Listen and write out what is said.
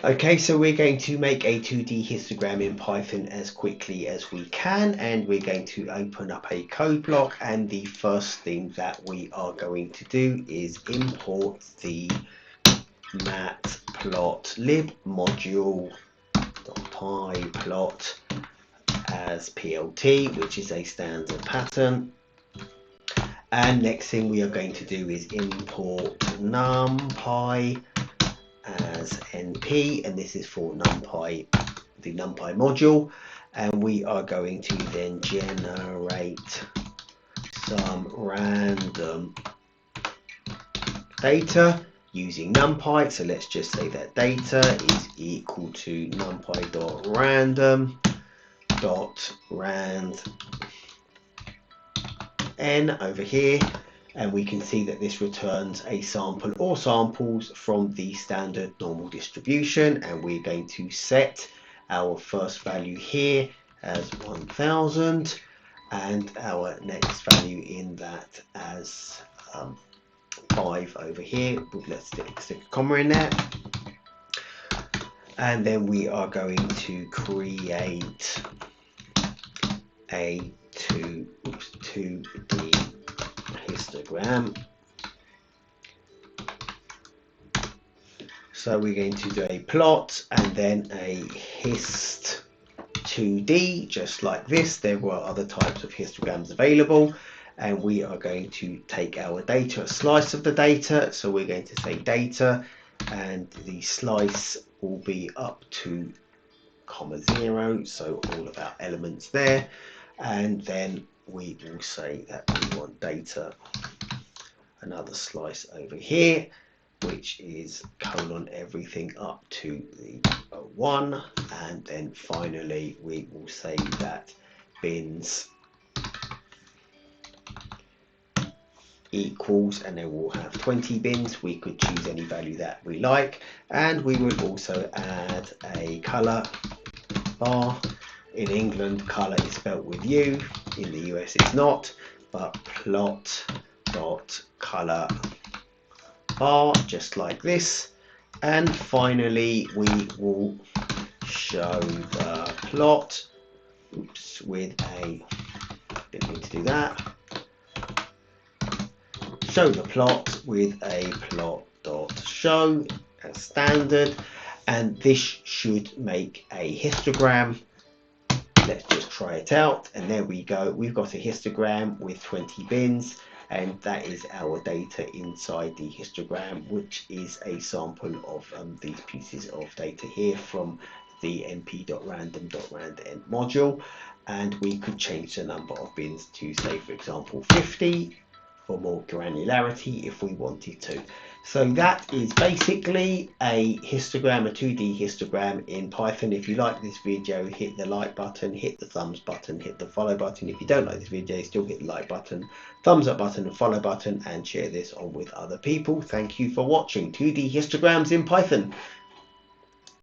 Okay, so we're going to make a 2D histogram in Python as quickly as we can, and we're going to open up a code block, and the first thing that we are going to do is import the matplotlib module .pyplot as plt, which is a standard pattern. And next thing we are going to do is import numpy as np, and this is for numpy, the numpy module, and we are going to then generate some random data using numpy. So let's just say that data is equal to numpy.random.rand n over here, and we can see that this returns a sample or samples from the standard normal distribution, and we're going to set our first value here as 1000 and our next value in that as 5 over here. Let's stick a comma in there, and then we are going to create a 2D histogram. So we're going to do a plot and then a hist 2D, just like this. There were other types of histograms available, and we are going to take our data, a slice of the data. So we're going to say data, and the slice will be up to (0), so all of our elements there, and then we will say that we want data, another slice over here, which is colon everything up to the 1, and then finally we will say that bins equals, and then we'll have 20 bins. We could choose any value that we like, and we will also add a color bar. In England, color is spelt with U. In the US, it's not. But plot dot color bar, just like this. And finally, we will show the plot. Oops, with a, didn't mean to do that. Show the plot with a plot dot show as standard, and this should make a histogram. Let's just try it out, and there we go. We've got a histogram with 20 bins, and that is our data inside the histogram, which is a sample of these pieces of data here from the np.random.randn module. And we could change the number of bins to, say, for example, 50 for more granularity if we wanted to. So that is basically a histogram, a 2D histogram in Python. If you like this video, hit the like button, hit the thumbs button, hit the follow button. If you don't like this video, still hit the like button, thumbs up button and follow button, and share this on with other people. Thank you for watching 2D histograms in Python.